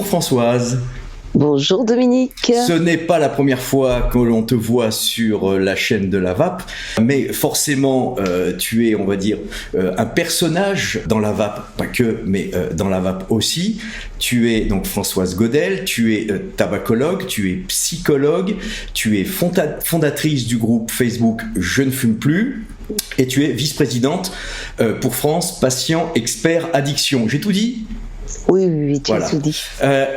Bonjour Françoise. Bonjour Dominique. Ce n'est pas la première fois que l'on te voit sur la chaîne de la VAP, mais forcément tu es, on va dire, un personnage dans la VAP, pas que, mais dans la VAP aussi. Tu es donc Françoise Godel, tu es tabacologue, tu es psychologue, tu es fondatrice du groupe Facebook Je ne fume plus, et tu es vice-présidente pour France Patients Experts Addiction. J'ai tout dit ? Oui, tu as tout dit.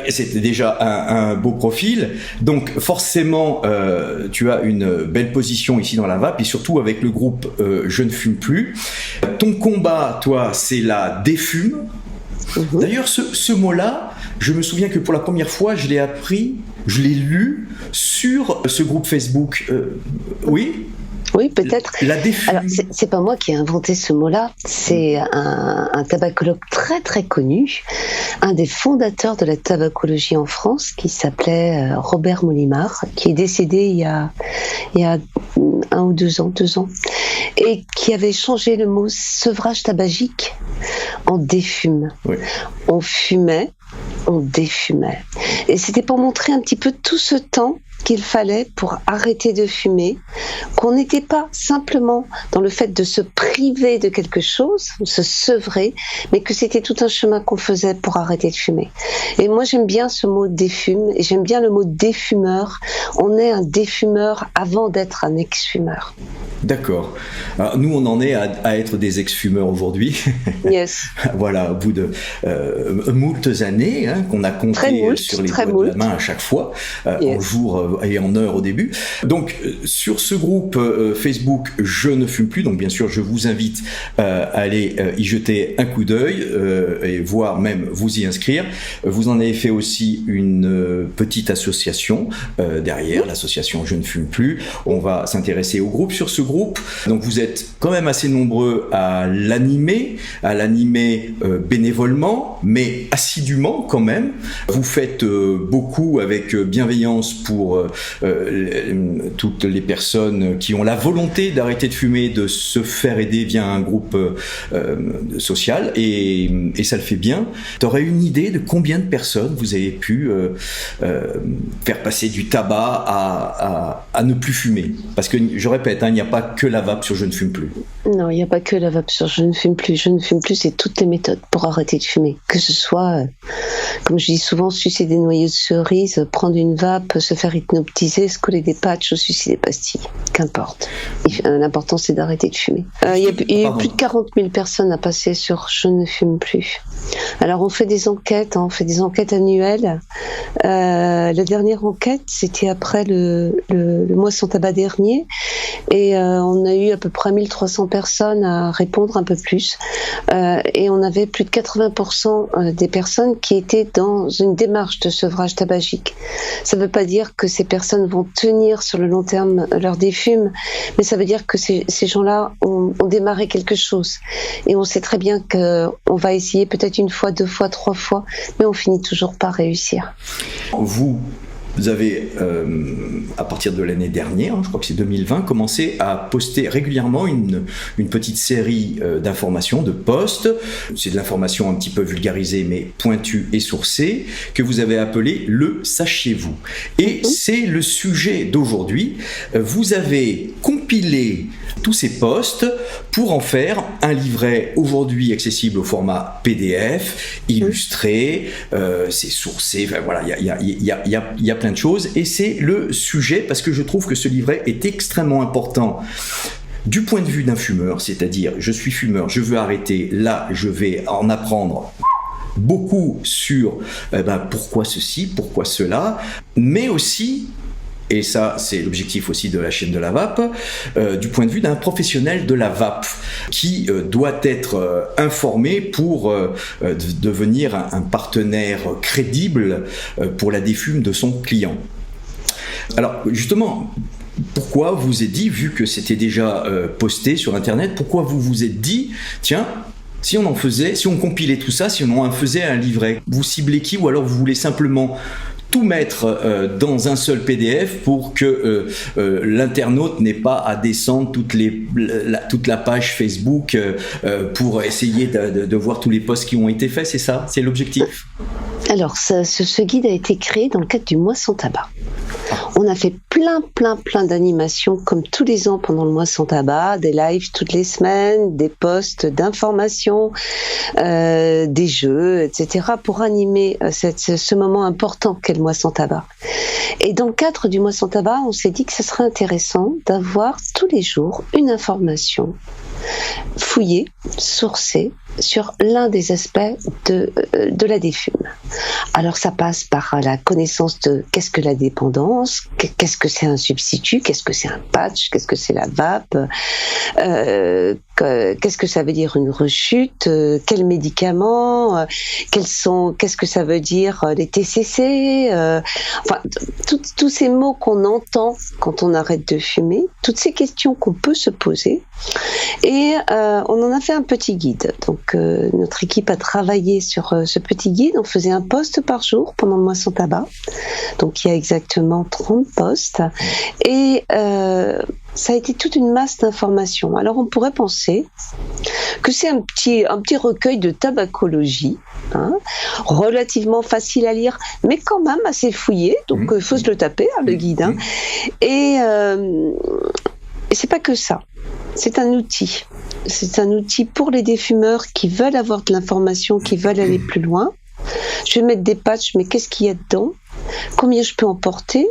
C'était déjà un beau profil. Donc forcément, tu as une belle position ici dans la VAP et surtout avec le groupe Je ne fume plus. Ton combat, toi, c'est la défume. Mmh. D'ailleurs, ce mot-là, je me souviens que pour la première fois, je l'ai appris, je l'ai lu sur ce groupe Facebook. Oui ? Oui, peut-être. La défume. Alors, c'est pas moi qui ai inventé ce mot-là, c'est un tabacologue très très connu, un des fondateurs de la tabacologie en France, qui s'appelait Robert Molimar, qui est décédé il y a 1 ou 2 ans, et qui avait changé le mot sevrage tabagique en défume. Oui. On fumait, on défumait. Et c'était pour montrer un petit peu tout ce temps qu'il fallait pour arrêter de fumer, qu'on n'était pas simplement dans le fait de se priver de quelque chose, se sevrer, mais que c'était tout un chemin qu'on faisait pour arrêter de fumer. Et moi j'aime bien ce mot défume, et j'aime bien le mot défumeur. On est un défumeur avant d'être un ex-fumeur. D'accord. Alors, nous on en est à être des ex-fumeurs aujourd'hui. Yes. Voilà, au bout de moultes années qu'on a compté sur les doigts de la main à chaque fois, en jour et en heure au début. Donc sur ce groupe Facebook Je ne fume plus, donc bien sûr je vous invite à aller y jeter un coup d'œil et voire même vous y inscrire. Vous en avez fait aussi une petite association derrière, l'association Je ne fume plus. On va s'intéresser au groupe. Sur ce groupe, donc vous êtes quand même assez nombreux à l'animer bénévolement, mais assidûment quand même. Vous faites beaucoup avec bienveillance pour toutes les personnes qui ont la volonté d'arrêter de fumer, de se faire aider via un groupe social, et ça le fait bien. Tu aurais une idée de combien de personnes vous avez pu faire passer du tabac à ne plus fumer? Parce que je répète, il n'y a pas que la vape sur Je ne fume plus. Non, il n'y a pas que la vape sur Je ne fume plus. Je ne fume plus, c'est toutes les méthodes pour arrêter de fumer. Que ce soit, comme je dis souvent, sucer des noyaux de cerise, prendre une vape, se faire hypnotiser, se coller des patchs ou sucer des pastilles. Qu'importe. L'important, c'est d'arrêter de fumer. Il y a eu plus de 40 000 personnes à passer sur Je ne fume plus. Alors, on fait des enquêtes, annuelles. La dernière enquête, c'était après le mois sans tabac dernier. Et on a eu à peu près 1300 personnes à répondre, un peu plus. Et on avait plus de 80% des personnes qui étaient dans une démarche de sevrage tabagique. Ça ne veut pas dire que ces personnes vont tenir sur le long terme leur défume, mais ça veut dire que ces gens-là ont démarré quelque chose. Et on sait très bien qu'on va essayer peut-être 1 fois, 2 fois, 3 fois, mais on finit toujours par réussir. Vous avez, à partir de l'année dernière, je crois que c'est 2020, commencé à poster régulièrement une petite série d'informations, de posts. C'est de l'information un petit peu vulgarisée, mais pointue et sourcée, que vous avez appelé le Sachiez-vous. Et c'est le sujet d'aujourd'hui. Vous avez compilé tous ces posts pour en faire un livret aujourd'hui accessible au format PDF, illustré, c'est sourcé, enfin, voilà, il y a plein de choses, et c'est le sujet parce que je trouve que ce livret est extrêmement important du point de vue d'un fumeur, c'est-à-dire je suis fumeur, je veux arrêter, là je vais en apprendre beaucoup sur pourquoi ceci, pourquoi cela, mais aussi, et ça c'est l'objectif aussi de la chaîne de la VAP, du point de vue d'un professionnel de la VAP qui doit être informé pour devenir un partenaire crédible pour la défume de son client. Alors justement, pourquoi vous vous êtes dit, vu que c'était déjà posté sur internet, pourquoi vous vous êtes dit, tiens, si on compilait tout ça, si on en faisait un livret, vous ciblez qui, ou alors vous voulez simplement tout mettre dans un seul PDF pour que l'internaute n'ait pas à descendre toute la page Facebook pour essayer de voir tous les posts qui ont été faits, c'est ça? C'est l'objectif? Alors, ce guide a été créé dans le cadre du mois sans tabac. On a fait plein d'animations comme tous les ans pendant le mois sans tabac, des lives toutes les semaines, des posts d'informations, des jeux, etc. pour animer ce moment important qu'est le mois sans tabac. Et dans le cadre du mois sans tabac, on s'est dit que ce serait intéressant d'avoir tous les jours une information fouillée, sourcée, sur l'un des aspects de la défume. Alors ça passe par la connaissance de qu'est-ce que la dépendance, qu'est-ce que c'est un substitut, qu'est-ce que c'est un patch, qu'est-ce que c'est la vape, qu'est-ce que ça veut dire une rechute, quels médicaments, qu'est-ce que ça veut dire les TCC, enfin tous ces mots qu'on entend quand on arrête de fumer, toutes ces questions qu'on peut se poser. Et on en a fait un petit guide. Donc notre équipe a travaillé sur ce petit guide. On faisait un post par jour pendant le mois sans tabac. Donc il y a exactement 30 posts. Et ça a été toute une masse d'informations. Alors on pourrait penser que c'est un petit recueil de tabacologie, relativement facile à lire, mais quand même assez fouillé. Donc il faut se le taper, le guide. Et c'est pas que ça. C'est un outil. C'est un outil pour les défumeurs qui veulent avoir de l'information, qui veulent aller plus loin. Je vais mettre des patchs, mais qu'est-ce qu'il y a dedans ? Combien je peux en porter ?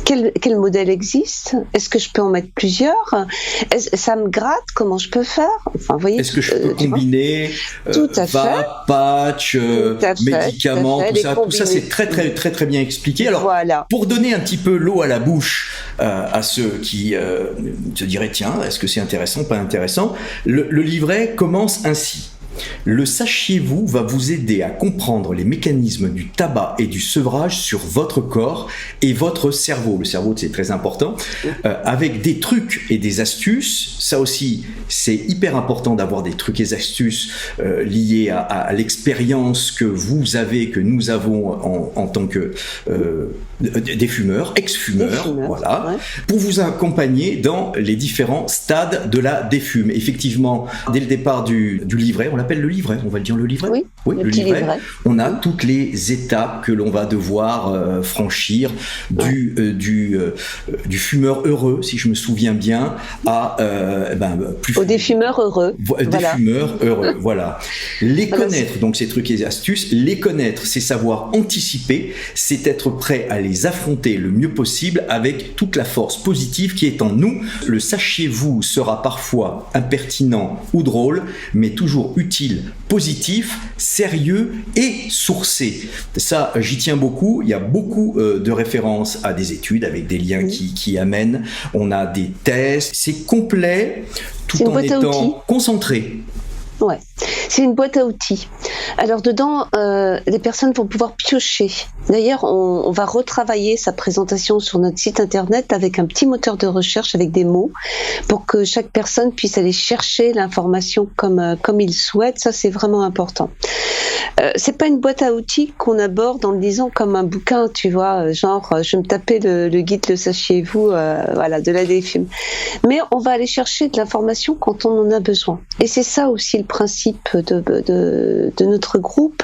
Quel modèle existe ? Est-ce que je peux en mettre plusieurs ? Ça me gratte ? Comment je peux faire ? Enfin, vous voyez, est-ce que je peux combiner vape, patch, médicaments, tout ça c'est très bien expliqué. Alors, voilà. Pour donner un petit peu l'eau à la bouche à ceux qui se diraient tiens, est-ce que c'est intéressant, pas intéressant ? Le livret commence ainsi. Le sachiez-vous va vous aider à comprendre les mécanismes du tabac et du sevrage sur votre corps et votre cerveau. Le cerveau, c'est très important. Avec des trucs et des astuces. Ça aussi, c'est hyper important d'avoir des trucs et astuces liés à l'expérience que vous avez, que nous avons en tant que des fumeurs, ex-fumeurs, voilà, ouais. Pour vous accompagner dans les différents stades de la défume. Effectivement, dès le départ du livret, on l'appelle le livret, on va le dire le livret ? Oui, le livret. On a toutes les étapes que l'on va devoir franchir du fumeur heureux, si je me souviens bien, à des fumeurs heureux. Des fumeurs heureux, voilà. Les connaître, donc ces trucs et astuces, les connaître, c'est savoir anticiper, c'est être prêt à les affronter le mieux possible avec toute la force positive qui est en nous. Le sachiez-vous sera parfois impertinent ou drôle, mais toujours utile, positif, sérieux et sourcé. Ça, j'y tiens beaucoup. Il y a beaucoup de références à des études avec des liens qui amènent. On a des tests. C'est complet tout en étant concentré. Ouais, c'est une boîte à outils. Alors dedans, les personnes vont pouvoir piocher. D'ailleurs, on va retravailler sa présentation sur notre site internet avec un petit moteur de recherche avec des mots pour que chaque personne puisse aller chercher l'information comme il souhaite. Ça, c'est vraiment important. C'est pas une boîte à outils qu'on aborde en le lisant comme un bouquin, tu vois, genre je vais me taper le guide, le sachiez-vous, de la défume. Mais on va aller chercher de l'information quand on en a besoin. Et c'est ça aussi le principe de notre groupe,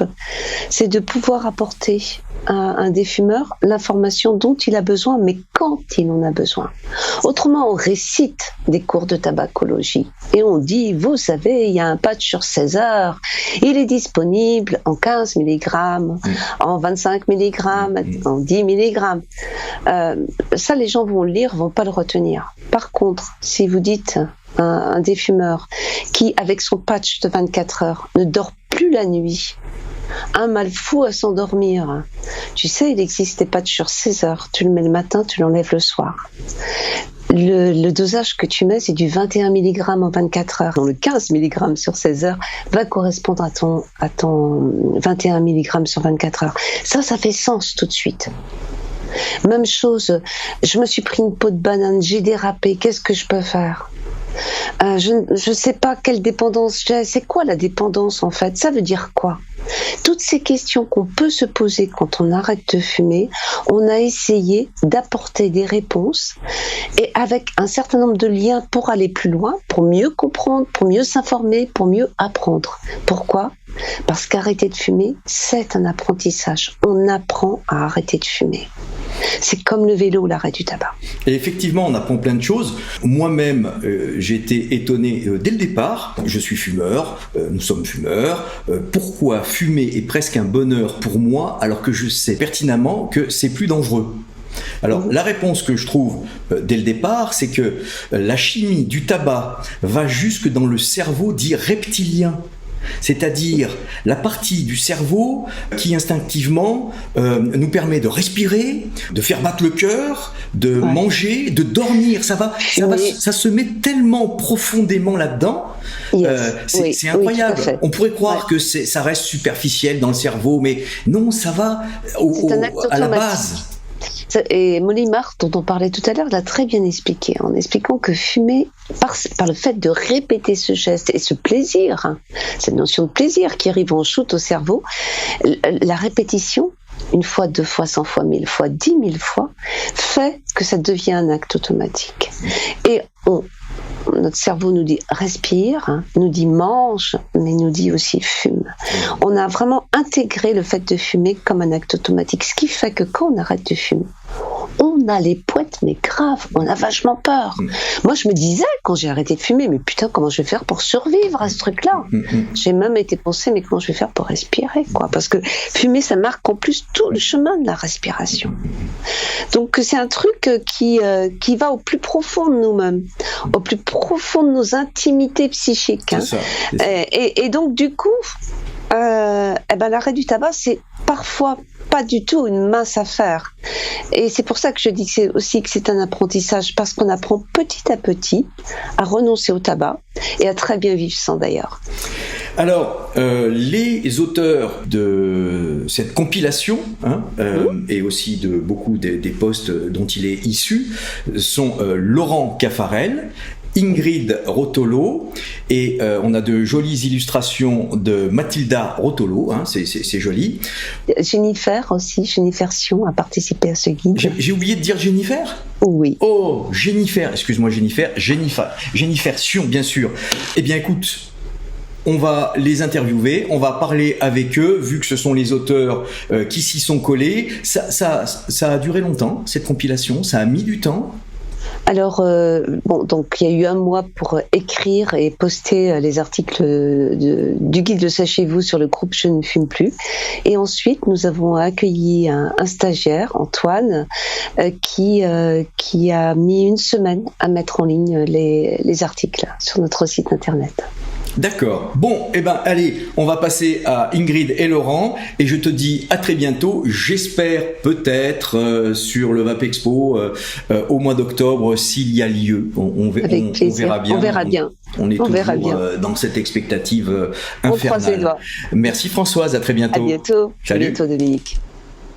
c'est de pouvoir apporter à un défumeur l'information dont il a besoin, mais quand il en a besoin. Autrement, on récite des cours de tabacologie et on dit, vous savez, il y a un patch sur 16 heures, il est disponible en 15 mg, en 25 mg, en 10 mg. Ça, les gens vont le lire, vont pas le retenir. Par contre, si vous dites un défumeur qui, avec son patch de 24 heures, ne dort plus la nuit, un mal fou à s'endormir. Tu sais, il existe des patchs sur 16 heures. Tu le mets le matin, tu l'enlèves le soir. Le dosage que tu mets, c'est du 21 mg en 24 heures. Donc le 15 mg sur 16 heures va correspondre à ton 21 mg sur 24 heures. Ça fait sens tout de suite. Même chose, je me suis pris une peau de banane, j'ai dérapé, qu'est-ce que je peux faire ? Je ne sais pas quelle dépendance j'ai. C'est quoi la dépendance en fait ? Ça veut dire quoi ? Toutes ces questions qu'on peut se poser quand on arrête de fumer, on a essayé d'apporter des réponses et avec un certain nombre de liens pour aller plus loin, pour mieux comprendre, pour mieux s'informer, pour mieux apprendre. Pourquoi ? Parce qu'arrêter de fumer, c'est un apprentissage. On apprend à arrêter de fumer. C'est comme le vélo ou l'arrêt du tabac. Et effectivement, on apprend plein de choses. Moi-même, j'ai été étonné dès le départ. Je suis fumeur, nous sommes fumeurs. Pourquoi fumer est presque un bonheur pour moi alors que je sais pertinemment que c'est plus dangereux ? Alors, la réponse que je trouve dès le départ, c'est que la chimie du tabac va jusque dans le cerveau dit reptilien. C'est-à-dire la partie du cerveau qui instinctivement nous permet de respirer, de faire battre le cœur, de manger, de dormir. Ça se met tellement profondément là-dedans. C'est incroyable. On pourrait croire que ça reste superficiel dans le cerveau, mais non, ça va à la base. Et Molimar, dont on parlait tout à l'heure, l'a très bien expliqué, en expliquant que fumer, par le fait de répéter ce geste et ce plaisir, cette notion de plaisir qui arrive en shoot au cerveau, la répétition, 1 fois, 2 fois, 100 fois, 1000 fois, 10 000 fois, fait que ça devient un acte automatique. Et notre cerveau nous dit respire, nous dit mange, mais nous dit aussi fume. On a vraiment intégré le fait de fumer comme un acte automatique, ce qui fait que quand on arrête de fumer, on a les poètes, mais grave, on a vachement peur. Moi, je me disais, quand j'ai arrêté de fumer, mais putain, comment je vais faire pour survivre à ce truc-là ? J'ai même été pensé, mais comment je vais faire pour respirer, quoi ? Parce que fumer, ça marque en plus tout le chemin de la respiration. Donc, c'est un truc qui va au plus profond de nous-mêmes, au plus profond de nos intimités psychiques. Hein. C'est ça. Et donc, du coup, l'arrêt du tabac, c'est parfois pas du tout une mince affaire. Et c'est pour ça que je dis que c'est un apprentissage, parce qu'on apprend petit à petit à renoncer au tabac et à très bien vivre sans d'ailleurs. Alors, les auteurs de cette compilation, et aussi de beaucoup des posts dont il est issu, sont Laurent Caffarel, Ingrid Rotolo, et on a de jolies illustrations de Mathilda Rotolo, c'est joli. Jennifer Sion a participé à ce guide. J'ai oublié de dire Jennifer ? Oui. Oh, Jennifer, excuse-moi Jennifer Sion, bien sûr. Eh bien écoute, on va les interviewer, on va parler avec eux, vu que ce sont les auteurs qui s'y sont collés. Ça a duré longtemps, cette compilation, ça a mis du temps. Alors, donc il y a eu 1 mois pour écrire et poster les articles du guide de Sachez-vous sur le groupe Je ne fume plus. Et ensuite, nous avons accueilli un stagiaire, Antoine, qui a mis 1 semaine à mettre en ligne les articles sur notre site internet. D'accord. Bon, allez, on va passer à Ingrid et Laurent, et je te dis à très bientôt. J'espère peut-être sur le Vape Expo au mois d'octobre s'il y a lieu. On verra bien. On verra bien. On est toujours dans cette expectative infernale. On croise les doigts. Merci Françoise, à très bientôt. À bientôt. Salut. À bientôt Dominique.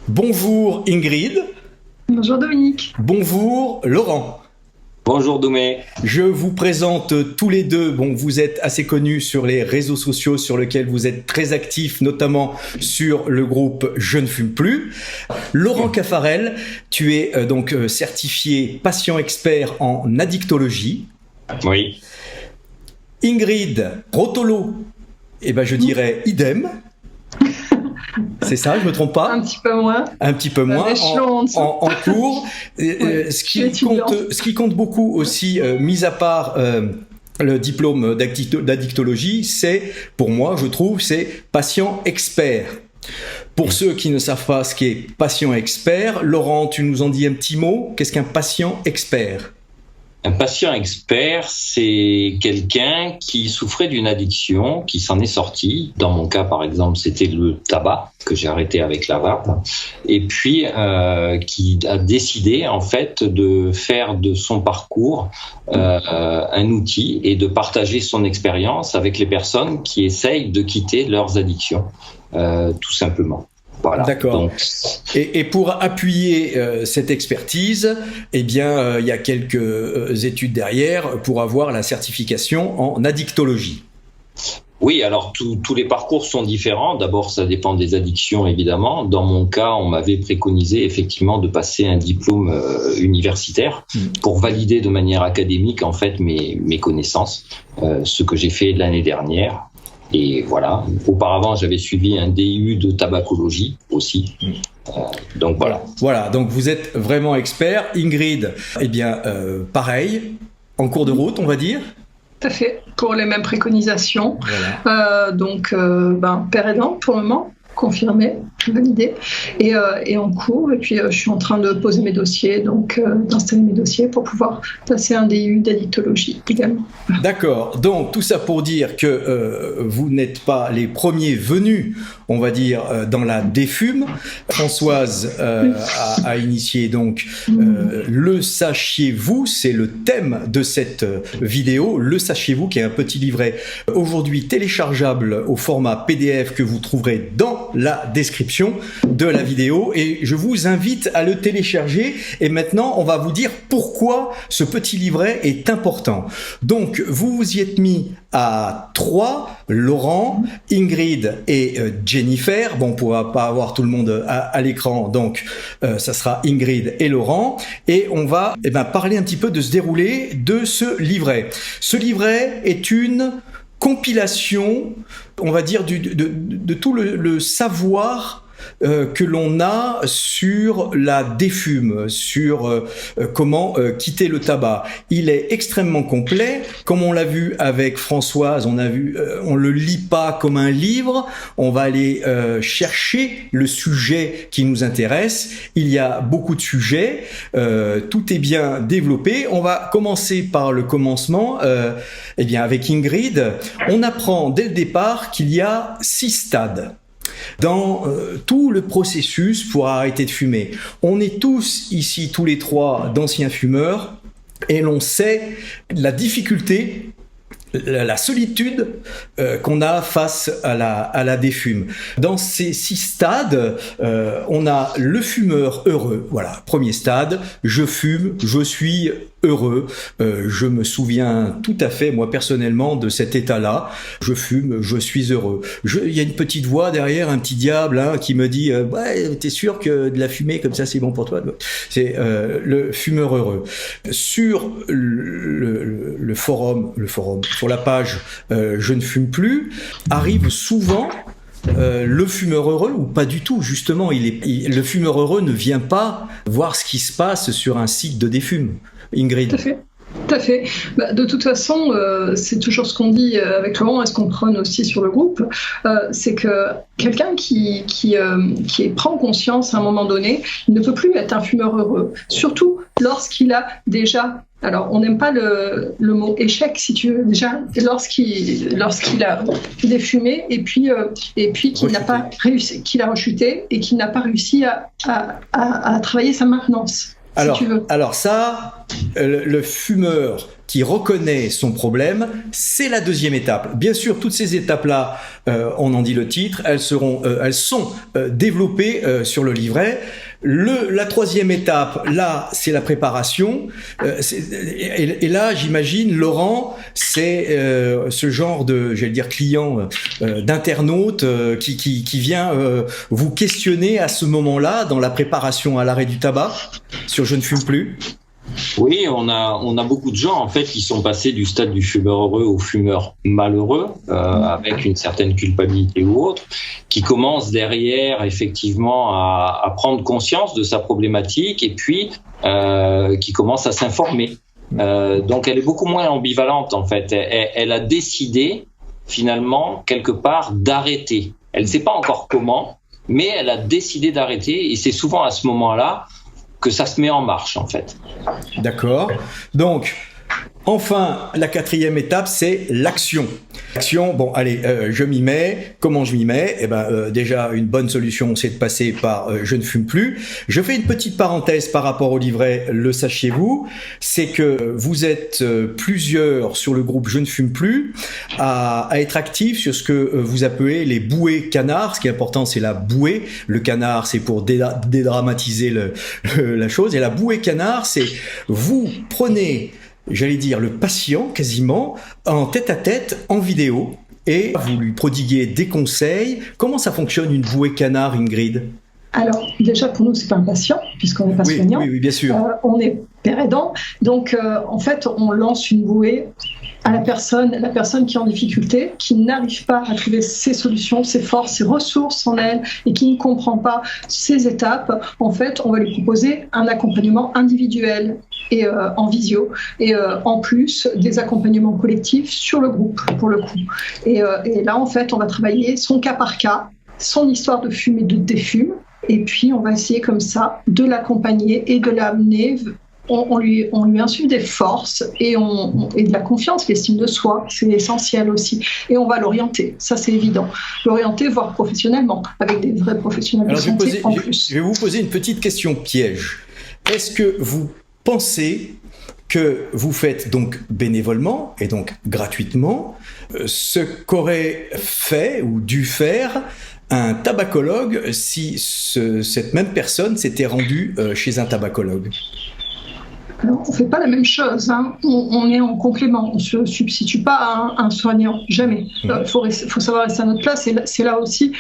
Bonjour Ingrid. Bonjour Dominique. Bonjour Laurent. Bonjour Doumé. Je vous présente tous les deux. Bon, vous êtes assez connus sur les réseaux sociaux sur lesquels vous êtes très actifs, notamment sur le groupe Je ne fume plus. Laurent Caffarel, tu es donc certifié patient expert en addictologie. Oui. Ingrid Rotolo, je dirais idem. C'est ça, je me trompe pas ? Un petit peu moins. Un petit peu moins en cours. Ce qui compte beaucoup aussi, mis à part le diplôme d'addictologie, c'est, pour moi, je trouve, c'est patient expert. Pour ceux qui ne savent pas ce qu'est patient expert, Laurent, tu nous en dis un petit mot ? Qu'est-ce qu'un patient expert ? Un patient expert, c'est quelqu'un qui souffrait d'une addiction, qui s'en est sorti. Dans mon cas, par exemple, c'était le tabac, que j'ai arrêté avec la vape. Et puis, qui a décidé, en fait, de faire de son parcours un outil et de partager son expérience avec les personnes qui essayent de quitter leurs addictions, tout simplement. Voilà. D'accord. Donc... Et pour appuyer cette expertise, il y a quelques études derrière pour avoir la certification en addictologie. Oui, alors tous les parcours sont différents. D'abord, ça dépend des addictions, évidemment. Dans mon cas, on m'avait préconisé effectivement de passer un diplôme universitaire pour valider de manière académique en fait mes connaissances, ce que j'ai fait l'année dernière. Et voilà. Auparavant, j'avais suivi un DU de tabacologie aussi. Donc voilà. Voilà. Donc vous êtes vraiment expert. Ingrid, eh bien, pareil, en cours de route, on va dire. Tout à fait, pour les mêmes préconisations. Voilà. Donc, père aidant pour le moment, confirmé, validé, et en cours. Et puis, je suis en train de poser mes dossiers, donc d'installer mes dossiers pour pouvoir passer un DU d'addictologie également. D'accord. Donc, tout ça pour dire que vous n'êtes pas les premiers venus, on va dire, dans la défume. Françoise a initié donc Le Sachiez-vous, c'est le thème de cette vidéo. Le Sachiez-vous, qui est un petit livret aujourd'hui téléchargeable au format PDF que vous trouverez dans la description de la vidéo, et je vous invite à le télécharger. Et maintenant, on va vous dire pourquoi ce petit livret est important. Donc, vous vous y êtes mis à 3, Laurent, Ingrid et Jennifer. Bon, on ne pourra pas avoir tout le monde à l'écran, donc ça sera Ingrid et Laurent. Et on va parler un petit peu de ce déroulé de ce livret. Ce livret est une compilation, on va dire, de tout le savoir que l'on a sur la défume, sur comment quitter le tabac. Il est extrêmement complet, comme on l'a vu avec Françoise. On le lit pas comme un livre. On va aller chercher le sujet qui nous intéresse. Il y a beaucoup de sujets. Tout est bien développé. On va commencer par le commencement. Avec Ingrid, on apprend dès le départ qu'il y a 6 stades dans tout le processus pour arrêter de fumer. On est tous ici, tous les 3, d'anciens fumeurs, et l'on sait la difficulté, la solitude qu'on a face à la défume. Dans ces 6 stades, on a le fumeur heureux. Voilà, premier stade, je fume, je suis heureux. Je me souviens tout à fait, moi personnellement, de cet état-là. Je fume, je suis heureux. Il y a une petite voix derrière, un petit diable qui me dit ouais, t'es sûr que de la fumée comme ça c'est bon pour toi? C'est le fumeur heureux. Sur le forum, sur la page Je ne fume plus, arrive souvent le fumeur heureux, ou pas du tout, justement. Le fumeur heureux ne vient pas voir ce qui se passe sur un site de défume. Ingrid. Tout à fait. De toute façon, c'est toujours ce qu'on dit avec Laurent et ce qu'on prône aussi sur le groupe, c'est que quelqu'un qui prend conscience à un moment donné, il ne peut plus être un fumeur heureux, surtout lorsqu'il a déjà... Alors, on n'aime pas le mot échec, si tu veux, déjà, lorsqu'il a défumé et puis qu'il n'a pas réussi, qu'il a rechuté et qu'il n'a pas réussi à travailler sa maintenance. Alors ça, le fumeur qui reconnaît son problème, c'est la deuxième étape. Bien sûr, toutes ces étapes-là, on en dit le titre, elles sont développées sur le livret. La troisième étape, là, c'est la préparation. Et là, j'imagine, Laurent, c'est ce genre de, j'allais dire, client d'internaute qui vient vous questionner à ce moment-là, dans la préparation à l'arrêt du tabac, sur Je ne fume plus. Oui, on a beaucoup de gens en fait qui sont passés du stade du fumeur heureux au fumeur malheureux, avec une certaine culpabilité ou autre, qui commencent derrière effectivement à prendre conscience de sa problématique et puis qui commencent à s'informer. Donc elle est beaucoup moins ambivalente en fait. Elle a décidé finalement quelque part d'arrêter. Elle ne sait pas encore comment, mais elle a décidé d'arrêter, et c'est souvent à ce moment-là que ça se met en marche, en fait. D'accord. Donc, enfin, la quatrième étape, c'est l'action. L'action, bon, allez, je m'y mets. Comment je m'y mets? Déjà, une bonne solution, c'est de passer par Je ne fume plus. Je fais une petite parenthèse par rapport au livret Le Sachiez-vous. C'est que vous êtes plusieurs sur le groupe Je ne fume plus à être actifs sur ce que vous appelez les bouées canards. Ce qui est important, c'est la bouée. Le canard, c'est pour dédramatiser la chose. Et la bouée canard, c'est vous prenez, j'allais dire, le patient quasiment en tête-à-tête, en vidéo, et vous lui prodiguez des conseils. Comment ça fonctionne une bouée canard, Ingrid ? Alors, déjà, pour nous, c'est pas un patient, puisqu'on n'est pas soignant. Oui, bien sûr. On est père aidant. Donc, en fait, on lance une bouée à la personne qui est en difficulté, qui n'arrive pas à trouver ses solutions, ses forces, ses ressources en elle, et qui ne comprend pas ses étapes. En fait, on va lui proposer un accompagnement individuel et en visio, et en plus des accompagnements collectifs sur le groupe, pour le coup. Et là, en fait, on va travailler son cas par cas, son histoire de fume et de défume. Et puis, on va essayer comme ça de l'accompagner et de l'amener. On lui insuffle des forces et de la confiance, l'estime de soi, c'est essentiel aussi. Et on va l'orienter, ça c'est évident. L'orienter, voire professionnellement, avec des vrais professionnels de santé en plus. Je vais vous poser une petite question piège. Est-ce que vous pensez que vous faites donc bénévolement et donc gratuitement ce qu'aurait fait ou dû faire un tabacologue si cette même personne s'était rendue chez un tabacologue? Alors, on ne fait pas la même chose, hein. On est en complément, on ne se substitue pas à un soignant, jamais. Il faut savoir rester à notre place, et c'est là aussi,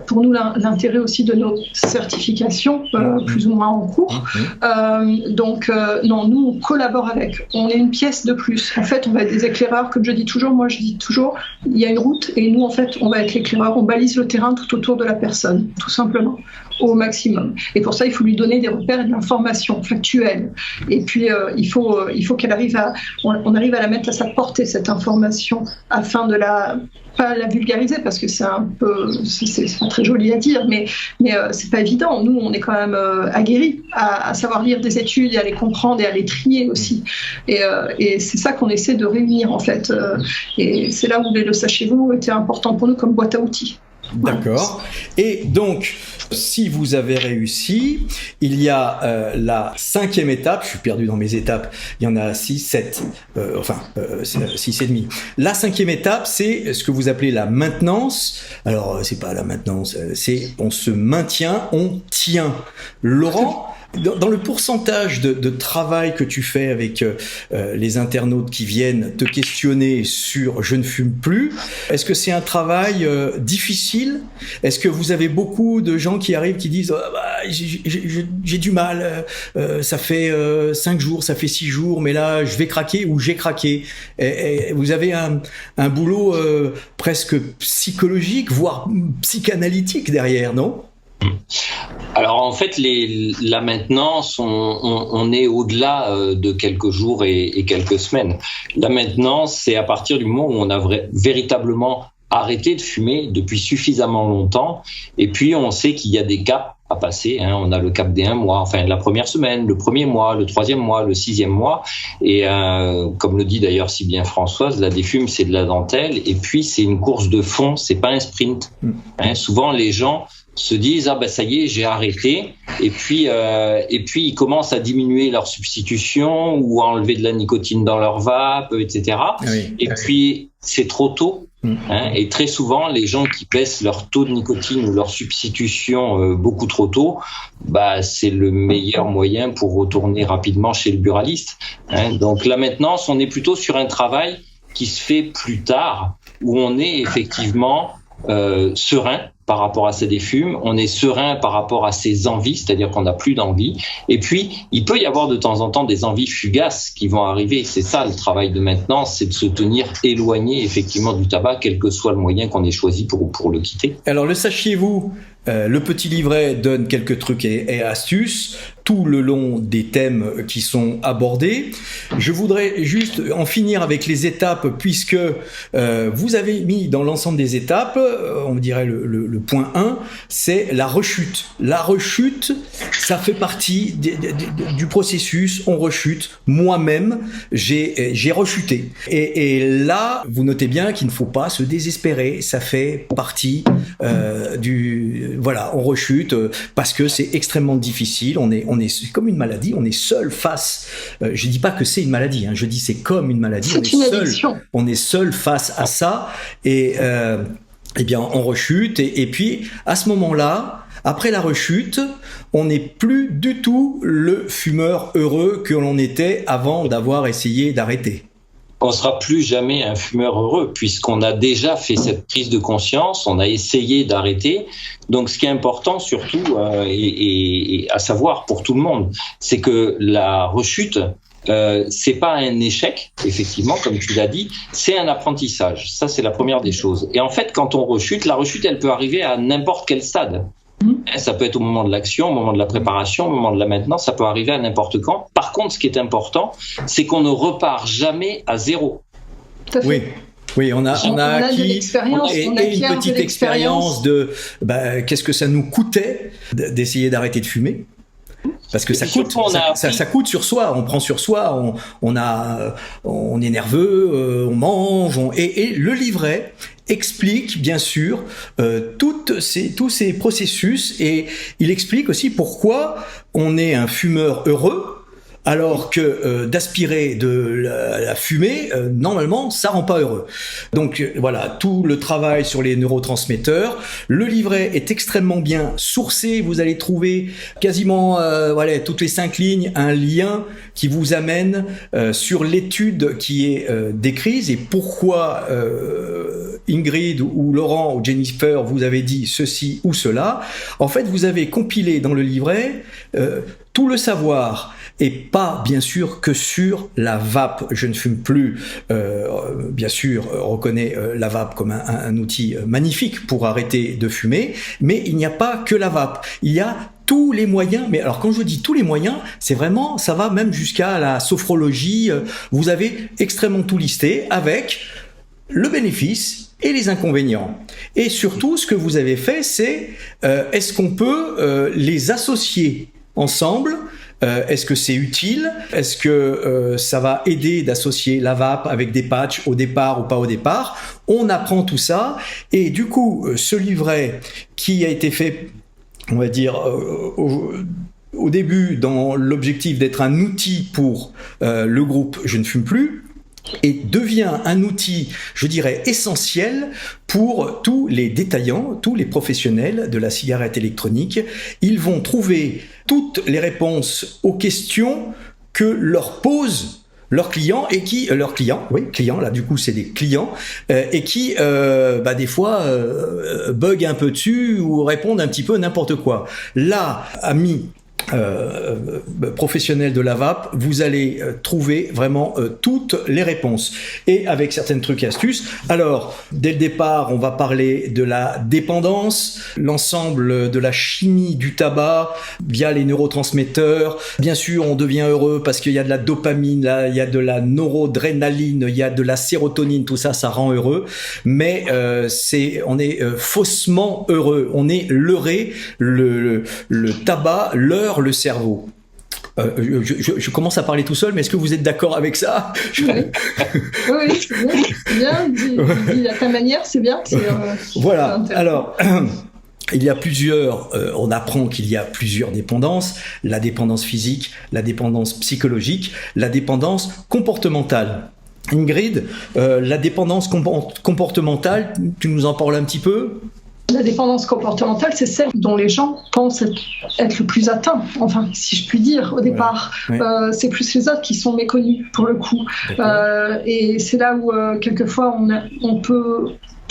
pour nous, l'intérêt aussi de nos certifications, plus ou moins en cours. Non, nous, on collabore avec, on est une pièce de plus. En fait, on va être des éclaireurs, comme je dis toujours, il y a une route, et nous, en fait, on va être l'éclaireur, on balise le terrain tout autour de la personne, tout simplement, au maximum. Et pour ça, il faut lui donner des repères et de l'information factuelle. Et puis, il faut qu'elle arrive on arrive à la mettre à sa portée, cette information, afin de pas la vulgariser, parce que c'est pas très joli à dire, mais c'est pas évident. Nous, on est quand même aguerris à savoir lire des études et à les comprendre et à les trier aussi. Et c'est ça qu'on essaie de réunir, en fait. Et c'est là où le sachez-vous était important pour nous comme boîte à outils. D'accord. Et donc, si vous avez réussi, il y a la 5e étape, je suis perdu dans mes étapes, il y en a 6, 7, 6 et demi. La 5e étape, c'est ce que vous appelez la maintenance. Alors, c'est pas la maintenance, c'est on se maintient, on tient. Laurent, dans le pourcentage de travail que tu fais avec les internautes qui viennent te questionner sur « je ne fume plus », est-ce que c'est un travail difficile ? Est-ce que vous avez beaucoup de gens qui arrivent qui disent j'ai du mal, ça fait 5 jours, ça fait 6 jours, mais là je vais craquer ou j'ai craqué. Et vous avez un boulot presque psychologique, voire psychanalytique derrière, non ? Alors en fait, la maintenance, on est au-delà de quelques jours et quelques semaines. La maintenance, c'est à partir du moment où on a véritablement arrêté de fumer depuis suffisamment longtemps, et puis on sait qu'il y a des caps à passer, hein. On a le cap des 1 mois, enfin la première semaine, le 1er mois, le 3e mois, le 6e mois, et comme le dit d'ailleurs si bien Françoise, la défume c'est de la dentelle, et puis c'est une course de fond, c'est pas un sprint. Hein, souvent les gens se disent ça y est, j'ai arrêté, et puis ils commencent à diminuer leur substitution ou à enlever de la nicotine dans leur vape, etc. Puis c'est trop tôt. Hein, et très souvent, les gens qui baissent leur taux de nicotine ou leur substitution beaucoup trop tôt, c'est le meilleur moyen pour retourner rapidement chez le buraliste. Hein. Donc là maintenant, on est plutôt sur un travail qui se fait plus tard, où on est effectivement serein par rapport à ses défumes, on est serein par rapport à ses envies, c'est-à-dire qu'on n'a plus d'envie. Et puis, il peut y avoir de temps en temps des envies fugaces qui vont arriver. C'est ça le travail de maintenance, c'est de se tenir éloigné effectivement du tabac, quel que soit le moyen qu'on ait choisi pour le quitter. Alors, le sachiez-vous, le petit livret donne quelques trucs et astuces tout le long des thèmes qui sont abordés. Je voudrais juste en finir avec les étapes, puisque vous avez mis dans l'ensemble des étapes, on dirait le point 1, c'est la rechute. La rechute, ça fait partie du processus, on rechute. Moi-même, j'ai rechuté. Et là, vous notez bien qu'il ne faut pas se désespérer, ça fait partie voilà, on rechute parce que c'est extrêmement difficile, c'est comme une maladie, on est seul face, je dis pas que c'est une maladie, hein, je dis c'est comme une maladie, on est seul face à ça, et bien on rechute, et puis à ce moment-là, après la rechute, on n'est plus du tout le fumeur heureux que l'on était avant d'avoir essayé d'arrêter. on sera plus jamais un fumeur heureux, puisqu'on a déjà fait cette prise de conscience, on a essayé d'arrêter. Donc, ce qui est important surtout, et à savoir pour tout le monde, c'est que la rechute, c'est pas un échec, effectivement, comme tu l'as dit, c'est un apprentissage. Ça, c'est la première des choses. Et en fait, quand on rechute, la rechute, elle peut arriver à n'importe quel stade. Ça peut être au moment de l'action, au moment de la préparation, au moment de la maintenance, ça peut arriver à n'importe quand. Par contre, ce qui est important, c'est qu'on ne repart jamais à zéro. Tout à fait. Oui, on a acquis de l'expérience, et une petite expérience de qu'est-ce que ça nous coûtait d'essayer d'arrêter de fumer. Parce que ça coûte sur soi, on prend sur soi, on est nerveux, on mange, et le livret explique bien sûr tous ces processus, et il explique aussi pourquoi on est un fumeur heureux, alors que d'aspirer de la fumée, normalement, ça rend pas heureux. Donc voilà, tout le travail sur les neurotransmetteurs. Le livret est extrêmement bien sourcé. Vous allez trouver quasiment toutes les 5 lignes un lien qui vous amène sur l'étude qui est décrite et pourquoi Ingrid ou Laurent ou Jennifer vous avez dit ceci ou cela. En fait, vous avez compilé dans le livret tout le savoir, et pas bien sûr que sur la vape. Je ne fume plus, bien sûr, reconnaît la vape comme un outil magnifique pour arrêter de fumer, mais il n'y a pas que la vape, il y a tous les moyens. Mais alors quand je dis tous les moyens, c'est vraiment, ça va même jusqu'à la sophrologie. Vous avez extrêmement tout listé avec le bénéfice et les inconvénients. Et surtout, ce que vous avez fait, c'est est-ce qu'on peut les associer ensemble? Est-ce que c'est utile? Est-ce que ça va aider d'associer la vape avec des patchs au départ ou pas au départ? On apprend tout ça, et du coup, ce livret qui a été fait, on va dire, au début dans l'objectif d'être un outil pour le groupe Je ne fume plus, et devient un outil, je dirais, essentiel pour tous les détaillants, tous les professionnels de la cigarette électronique. Ils vont trouver toutes les réponses aux questions que leur posent leurs clients, et qui clients, là du coup c'est des clients, et qui des fois bug un peu dessus ou répondent un petit peu n'importe quoi. Là, amis professionnels de la vape, vous allez trouver vraiment toutes les réponses, et avec certains trucs et astuces. Alors, dès le départ, on va parler de la dépendance, l'ensemble de la chimie du tabac via les neurotransmetteurs. Bien sûr, on devient heureux parce qu'il y a de la dopamine, là, il y a de la noradrénaline, il y a de la sérotonine, tout ça, ça rend heureux. Mais on est faussement heureux, on est leurré. Le tabac leurre le cerveau. Je commence à parler tout seul, mais est-ce que vous êtes d'accord avec ça? Oui, c'est bien. Dit à ta manière, c'est bien. Voilà. Alors, il y a on apprend qu'il y a plusieurs dépendances: la dépendance physique, la dépendance psychologique, la dépendance comportementale. Ingrid, la dépendance comportementale, tu nous en parles un petit peu? La dépendance comportementale, c'est celle dont les gens pensent être le plus atteints, enfin, si je puis dire, au départ. Ouais. C'est plus les autres qui sont méconnus, pour le coup. Et c'est là où, quelquefois,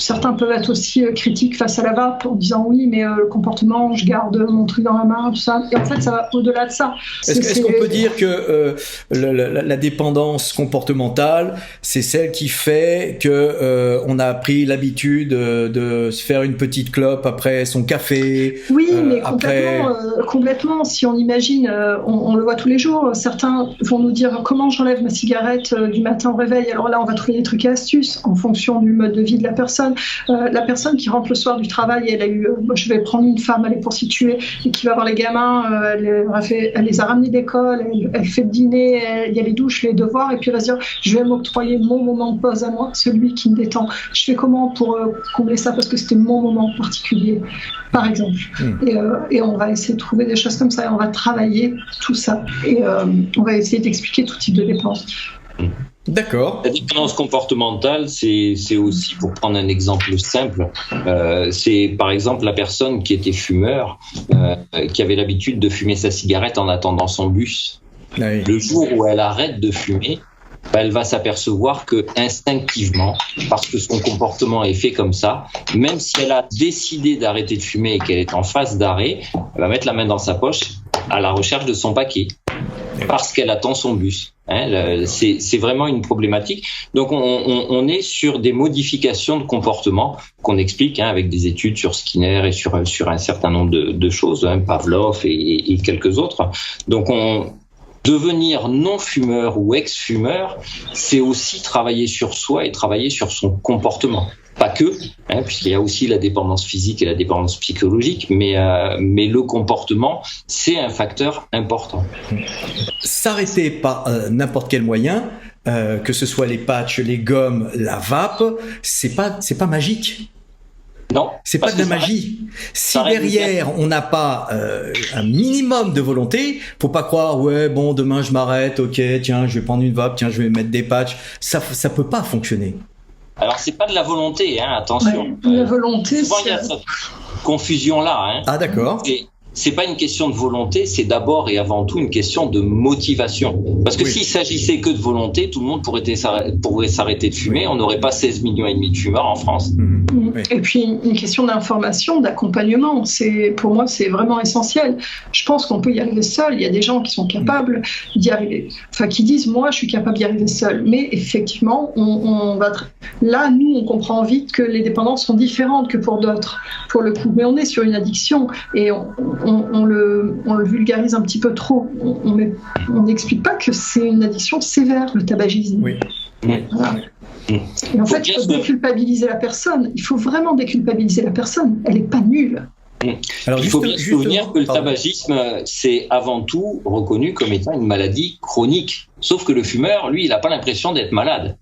certains peuvent être aussi critiques face à la vape, en disant oui, mais le comportement, je garde mon truc dans la main, tout ça. Et en fait, ça va au-delà de ça. Est-ce qu'on peut dire que la dépendance comportementale, c'est celle qui fait que on a pris l'habitude de se faire une petite clope après son café? Oui, mais complètement. Si on imagine, on le voit tous les jours, certains vont nous dire comment j'enlève ma cigarette du matin au réveil. Alors là, on va trouver des trucs et astuces en fonction du mode de vie de la personne. La personne qui rentre le soir du travail, elle a eu, je vais prendre une femme, elle est prostituée, et qui va voir les gamins, elle les a ramenés d'école, elle fait le dîner, il y a les douches, les devoirs, et puis elle va se dire, je vais m'octroyer mon moment de pause à moi, celui qui me détend. Je fais comment pour combler ça, parce que c'était mon moment particulier, par exemple. Et on va essayer de trouver des choses comme ça, et on va travailler tout ça, et on va essayer d'expliquer tout type de dépenses. D'accord. La dépendance comportementale, c'est aussi, pour prendre un exemple simple, c'est par exemple la personne qui était fumeur, qui avait l'habitude de fumer sa cigarette en attendant son bus. Oui. Le jour où elle arrête de fumer, elle va s'apercevoir que instinctivement, parce que son comportement est fait comme ça, même si elle a décidé d'arrêter de fumer et qu'elle est en phase d'arrêt, elle va mettre la main dans sa poche à la recherche de son paquet, parce qu'elle attend son bus. C'est vraiment une problématique. Donc on est sur des modifications de comportement qu'on explique avec des études sur Skinner et sur un certain nombre de choses, Pavlov et quelques autres. Donc devenir non-fumeur ou ex-fumeur, c'est aussi travailler sur soi et travailler sur son comportement. Pas que, puisqu'il y a aussi la dépendance physique et la dépendance psychologique, mais le comportement, c'est un facteur important. S'arrêter par n'importe quel moyen, que ce soit les patchs, les gommes, la vape, c'est pas magique. Non, c'est pas de la magie. Si derrière on n'a pas un minimum de volonté, faut pas croire demain je m'arrête, ok, tiens je vais prendre une vape, tiens je vais mettre des patchs, ça peut pas fonctionner. Alors c'est pas de la volonté, attention. La volonté, souvent il y a cette confusion là. Ah d'accord. C'est pas une question de volonté, c'est d'abord et avant tout une question de motivation. Parce que s'il s'agissait que de volonté, tout le monde pourrait s'arrêter de fumer. On n'aurait pas 16,5 millions de fumeurs en France. Oui. Et puis une question d'information, d'accompagnement. Pour moi, c'est vraiment essentiel. Je pense qu'on peut y arriver seul. Il y a des gens qui sont capables d'y arriver. Enfin, qui disent, moi, je suis capable d'y arriver seul. Mais effectivement, là, nous, on comprend vite que les dépendances sont différentes que pour d'autres, pour le coup. Mais on est sur une addiction et on le vulgarise un petit peu trop. On n'explique pas que c'est une addiction sévère, le tabagisme. Oui. Voilà. Et en fait, il faut déculpabiliser la personne. Il faut vraiment déculpabiliser la personne. Elle n'est pas nulle. Alors, il faut bien se souvenir que le tabagisme, c'est avant tout reconnu comme étant une maladie chronique. Sauf que le fumeur, lui, il n'a pas l'impression d'être malade.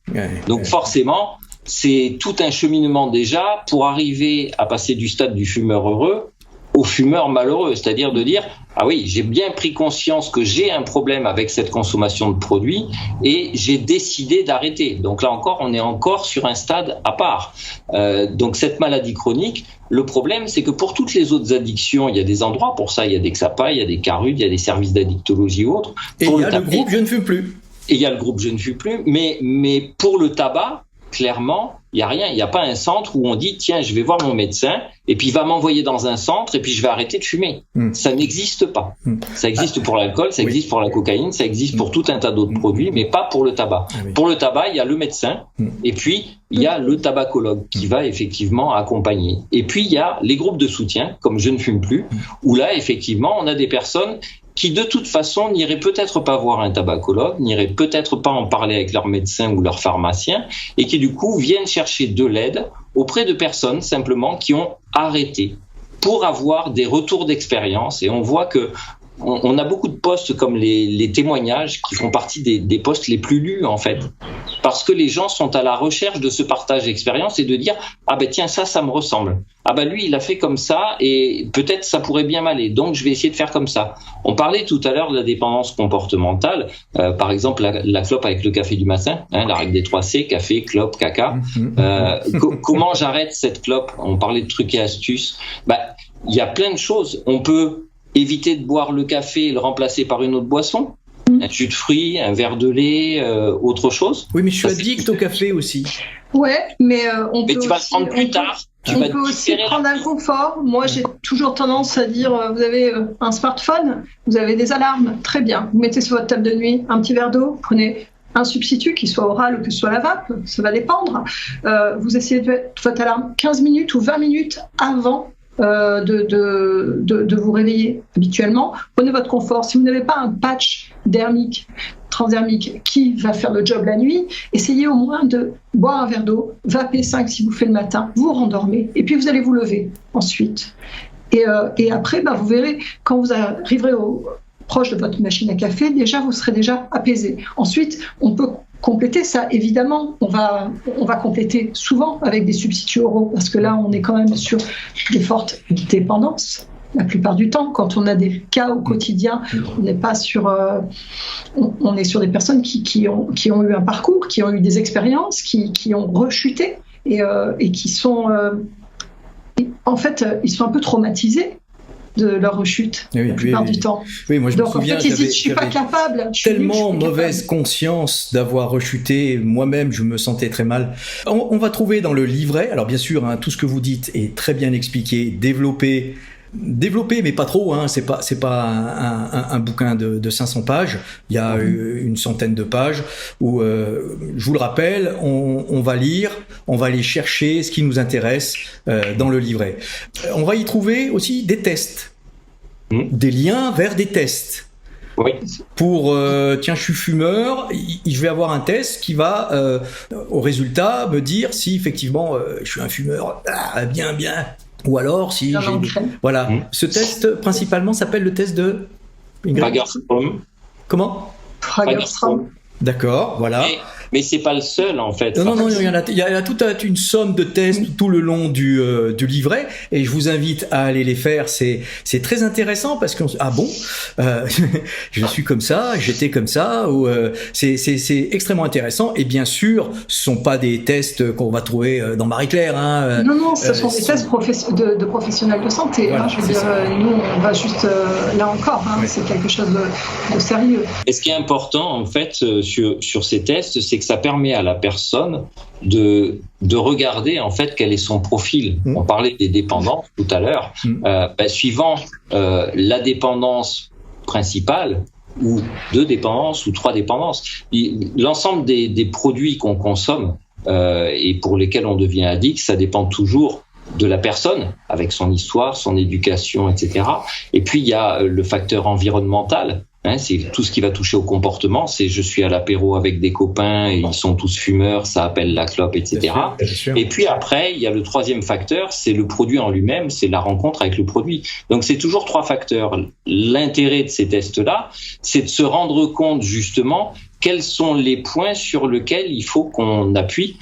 Donc forcément, c'est tout un cheminement déjà pour arriver à passer du stade du fumeur heureux au fumeur malheureux, c'est-à-dire de dire « Ah oui, j'ai bien pris conscience que j'ai un problème avec cette consommation de produits et j'ai décidé d'arrêter. » Donc là encore, on est encore sur un stade à part. Donc cette maladie chronique, le problème, c'est que pour toutes les autres addictions, il y a des endroits pour ça, il y a des XAPA, il y a des CARUD, il y a des services d'addictologie ou autres. Et il y a le groupe « Je ne fume plus ». Et il y a le groupe « Je ne fume plus », mais pour le tabac, clairement, il n'y a rien, il n'y a pas un centre où on dit tiens, je vais voir mon médecin et puis il va m'envoyer dans un centre et puis je vais arrêter de fumer. Ça n'existe pas. Ça existe pour l'alcool, ça existe pour la cocaïne, ça existe pour tout un tas d'autres produits, mais pas pour le tabac. Pour le tabac, il y a le médecin et puis il y a le tabacologue qui va effectivement accompagner. Et puis il y a les groupes de soutien, comme Je ne fume plus, où là effectivement on a des personnes qui de toute façon n'iraient peut-être pas voir un tabacologue, n'iraient peut-être pas en parler avec leur médecin ou leur pharmacien, et qui du coup viennent chercher de l'aide auprès de personnes simplement qui ont arrêté pour avoir des retours d'expérience. Et on voit que on a beaucoup de posts comme les témoignages qui font partie des posts les plus lus en fait, parce que les gens sont à la recherche de ce partage d'expérience et de dire ah ben tiens ça me ressemble, ah ben lui il a fait comme ça et peut-être ça pourrait bien m'aller, donc je vais essayer de faire comme ça. On parlait tout à l'heure de la dépendance comportementale, par exemple la clope avec le café du matin, la règle des 3 C, café, clope, caca. Comment j'arrête cette clope? On parlait de trucs et astuces. Il y a plein de choses. On peut éviter de boire le café et le remplacer par une autre boisson, un jus de fruits, un verre de lait, autre chose. Oui, mais je suis addict au café aussi. Ouais, mais on peut. Mais tu vas le prendre plus tard. On peut aussi prendre un confort. Moi, j'ai toujours tendance à dire, vous avez un smartphone, vous avez des alarmes, très bien. Vous mettez sur votre table de nuit un petit verre d'eau, prenez un substitut, qu'il soit oral ou que ce soit la vape, ça va dépendre. Vous essayez de mettre votre alarme 15 minutes ou 20 minutes avant de vous réveiller habituellement. Prenez votre confort. Si vous n'avez pas un patch transdermique qui va faire le job la nuit, essayez au moins de boire un verre d'eau, vaper 5-6 bouffées le matin, vous rendormez et puis vous allez vous lever ensuite. Et après, vous verrez, quand vous arriverez proche de votre machine à café, déjà vous serez déjà apaisé. Ensuite, on peut compléter ça, évidemment, on va compléter souvent avec des substituts oraux, parce que là, on est quand même sur des fortes dépendances. La plupart du temps, quand on a des cas au quotidien, on n'est pas sur... on est sur des personnes qui ont eu un parcours, qui ont eu des expériences, qui ont rechuté et qui sont... en fait, ils sont un peu traumatisés de leur rechute la plupart du temps. Oui, moi je Donc, me souviens, en fait, je suis pas capable. Tellement mauvaise conscience d'avoir rechuté. Moi-même, je me sentais très mal. On va trouver dans le livret, alors bien sûr, tout ce que vous dites est très bien expliqué, développé, mais pas trop. C'est pas un bouquin de 500 pages. Il y a une centaine de pages où, je vous le rappelle, on va lire, on va aller chercher ce qui nous intéresse dans le livret. On va y trouver aussi des tests, des liens vers des tests. Oui. Pour tiens, je suis fumeur, je vais avoir un test qui va au résultat me dire si effectivement je suis un fumeur bien. Ou alors, si j'ai... Voilà. Ce test, principalement, s'appelle le test de... Fagerström. Comment ? Fagerström. D'accord, voilà. Mais c'est pas le seul, en fait. Non, il y a toute une somme de tests tout le long du livret, et je vous invite à aller les faire. C'est très intéressant parce que je suis comme ça, j'étais comme ça, ou c'est extrêmement intéressant. Et bien sûr, ce sont pas des tests qu'on va trouver dans Marie-Claire. Non, ce sont des tests de professionnels de santé. Voilà, je veux dire, nous, on va juste là encore. C'est quelque chose de sérieux. Et ce qui est important, en fait, sur ces tests, c'est que ça permet à la personne de regarder en fait quel est son profil. On parlait des dépendances tout à l'heure. Suivant la dépendance principale, ou 2 dépendances ou 3 dépendances, l'ensemble des produits qu'on consomme et pour lesquels on devient addict, ça dépend toujours de la personne, avec son histoire, son éducation, etc. Et puis il y a le facteur environnemental. C'est tout ce qui va toucher au comportement. C'est je suis à l'apéro avec des copains et ils sont tous fumeurs, ça appelle la clope, etc. Bien sûr. Et puis après, il y a le 3e facteur, c'est le produit en lui-même, c'est la rencontre avec le produit. Donc c'est toujours 3 facteurs. L'intérêt de ces tests-là, c'est de se rendre compte justement quels sont les points sur lesquels il faut qu'on appuie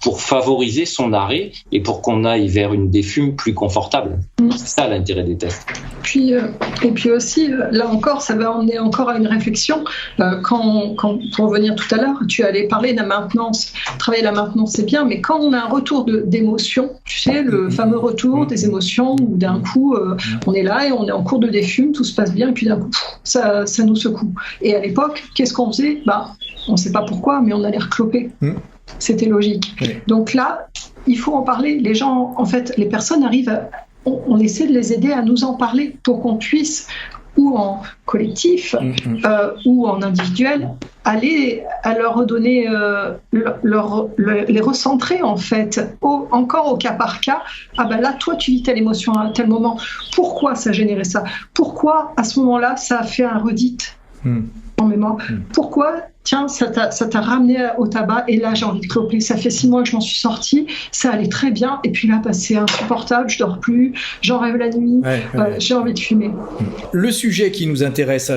pour favoriser son arrêt et pour qu'on aille vers une défume plus confortable. C'est ça l'intérêt des tests. Et puis aussi, là encore, ça va emmener encore à une réflexion. Quand pour revenir tout à l'heure, tu allais parler de la maintenance. Travailler la maintenance, c'est bien, mais quand on a un retour d'émotion, tu sais, le fameux retour des émotions, où d'un coup, on est là et on est en cours de défume, tout se passe bien, et puis d'un coup, ça nous secoue. Et à l'époque, qu'est-ce qu'on faisait ? On ne sait pas pourquoi, mais on allait recloper. C'était logique. Donc là, il faut en parler. Les gens, en fait, les personnes arrivent on essaie de les aider à nous en parler pour qu'on puisse, ou en collectif, ou en individuel, aller à leur redonner, les recentrer en fait, encore au cas par cas. Là, toi, tu vis telle émotion à tel moment. Pourquoi ça a généré ça ? Pourquoi, à ce moment-là, ça a fait un redite en mémoire ? Pourquoi ? Tiens, ça t'a ramené au tabac et là j'ai envie de cloper. Ça fait 6 mois que je m'en suis sortie, ça allait très bien et puis là c'est insupportable, je dors plus, j'en rêve la nuit, j'ai envie de fumer. Le sujet qui nous intéresse,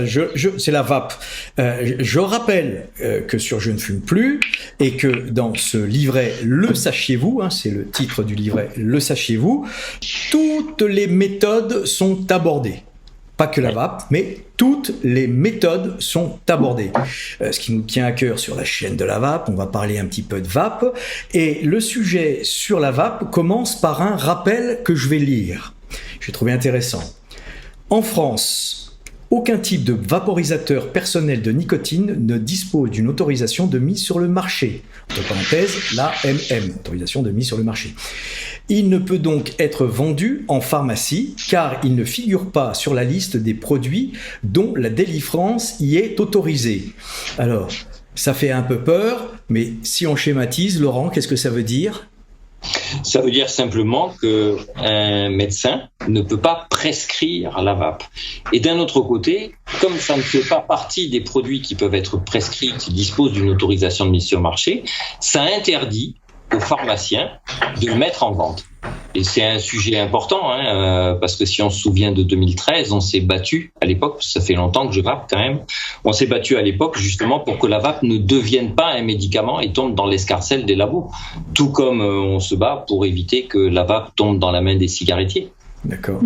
c'est la vape. Je rappelle que sur Je ne fume plus et que dans ce livret Le sachiez-vous, c'est le titre du livret Le sachiez-vous, toutes les méthodes sont abordées. Pas que la vape, mais toutes les méthodes sont abordées. Ce qui nous tient à cœur sur la chaîne de la vape, on va parler un petit peu de vape. Et le sujet sur la vape commence par un rappel que je vais lire. J'ai trouvé intéressant. En France, aucun type de vaporisateur personnel de nicotine ne dispose d'une autorisation de mise sur le marché. Entre parenthèses, l'AMM, autorisation de mise sur le marché. Il ne peut donc être vendu en pharmacie car il ne figure pas sur la liste des produits dont la délivrance y est autorisée. Alors, ça fait un peu peur, mais si on schématise, Laurent, qu'est-ce que ça veut dire ? Ça veut dire simplement qu'un médecin ne peut pas prescrire la vape. Et d'un autre côté, comme ça ne fait pas partie des produits qui peuvent être prescrits, qui disposent d'une autorisation de mise sur le marché, ça interdit aux pharmaciens de le mettre en vente. Et c'est un sujet important, parce que si on se souvient de 2013, on s'est battu à l'époque, ça fait longtemps que je vape quand même, on s'est battu à l'époque justement pour que la vape ne devienne pas un médicament et tombe dans l'escarcelle des labos. Tout comme on se bat pour éviter que la vape tombe dans la main des cigarettiers. D'accord.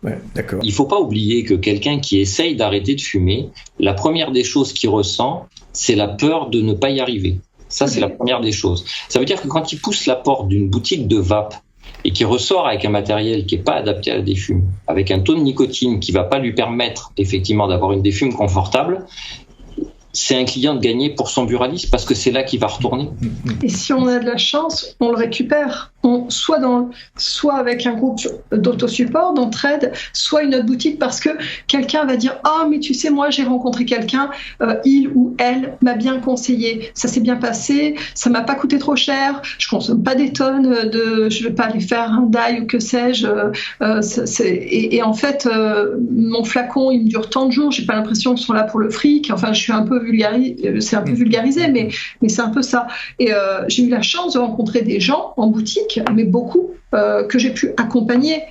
Ouais, d'accord. Il ne faut pas oublier que quelqu'un qui essaye d'arrêter de fumer, la première des choses qu'il ressent, c'est la peur de ne pas y arriver. Ça, c'est la première des choses. Ça veut dire que quand il pousse la porte d'une boutique de vape, et qui ressort avec un matériel qui n'est pas adapté à la défume, avec un taux de nicotine qui ne va pas lui permettre effectivement d'avoir une défume confortable, c'est un client de gagner pour son buraliste parce que c'est là qu'il va retourner. Et si on a de la chance, on le récupère. Soit avec un groupe d'autosupport, d'entraide, soit une autre boutique parce que quelqu'un va dire « Ah, mais tu sais, moi, j'ai rencontré quelqu'un, il ou elle m'a bien conseillé. Ça s'est bien passé, ça m'a pas coûté trop cher, je consomme pas des tonnes je vais pas aller faire un die ou que sais-je. Et en fait, mon flacon, il me dure tant de jours, j'ai pas l'impression qu'ils sont là pour le fric. Enfin, je suis un peu c'est un peu vulgarisé, mais c'est un peu ça. Et j'ai eu la chance de rencontrer des gens en boutique, mais beaucoup, que j'ai pu accompagner.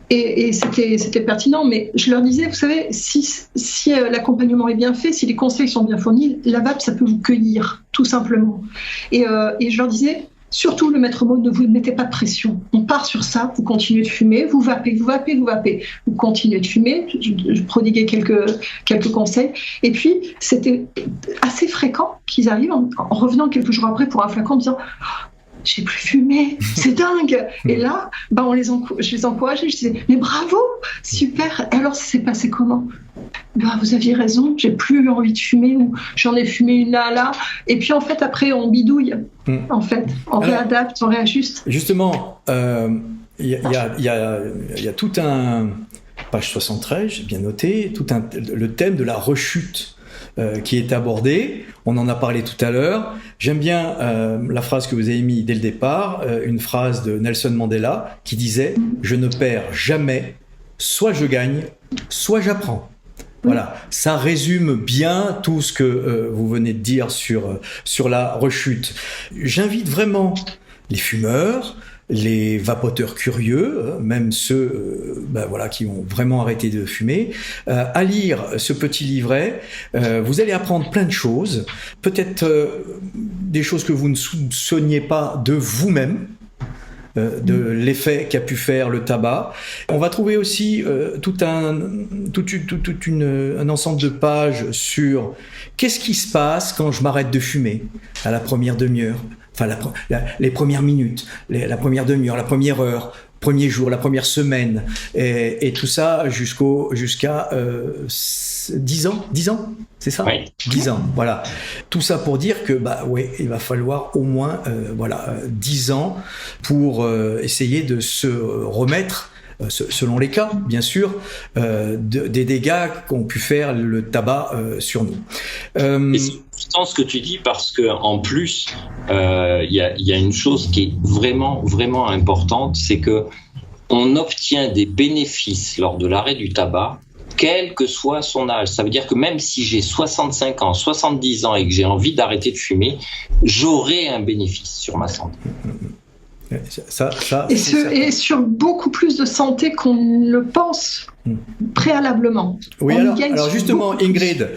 Et c'était pertinent, mais je leur disais, vous savez, si l'accompagnement est bien fait, si les conseils sont bien fournis, la vape, ça peut vous cueillir, tout simplement. Et je leur disais, surtout le maître mot, ne vous mettez pas de pression. On part sur ça, vous continuez de fumer, vous vapez. Vous continuez de fumer, je prodiguais quelques conseils. Et puis, c'était assez fréquent qu'ils arrivent en revenant quelques jours après pour un flacon en disant « j'ai plus fumé, c'est dingue !» Et là, je les encourageais, je disais « mais bravo, super !» Et alors, ça s'est passé comment ? Vous aviez raison, j'ai plus envie de fumer, ou j'en ai fumé une là. Et puis en fait, après, on bidouille. En fait, on réadapte, on réajuste. Justement, il y a tout un... Page 73, j'ai bien noté, le thème de la rechute qui est abordé. On en a parlé tout à l'heure. J'aime bien la phrase que vous avez mise dès le départ, une phrase de Nelson Mandela qui disait « Je ne perds jamais, soit je gagne, soit j'apprends ». Voilà, ça résume bien tout ce que vous venez de dire sur la rechute. J'invite vraiment les fumeurs, les vapoteurs curieux, même ceux qui ont vraiment arrêté de fumer, à lire ce petit livret. Vous allez apprendre plein de choses, peut-être des choses que vous ne soupçonniez pas de vous-même, de l'effet qu'a pu faire le tabac. On va trouver aussi tout un ensemble de pages sur qu'est-ce qui se passe quand je m'arrête de fumer à la première demi-heure, enfin les premières minutes, la première demi-heure, la première heure, premier jour, la première semaine, et tout ça jusqu'à 10 ans, c'est ça ? Oui. 10 ans, voilà. Tout ça pour dire que, il va falloir au moins 10 ans pour essayer de se remettre, selon les cas, bien sûr, des dégâts qu'ont pu faire le tabac sur nous. Et c'est important ce que tu dis parce que en plus, il y a une chose qui est vraiment, vraiment importante, c'est que on obtient des bénéfices lors de l'arrêt du tabac, quel que soit son âge. Ça veut dire que même si j'ai 65 ans, 70 ans et que j'ai envie d'arrêter de fumer, j'aurai un bénéfice sur ma santé. Et sur beaucoup plus de santé qu'on ne le pense préalablement. Oui, alors justement, Ingrid,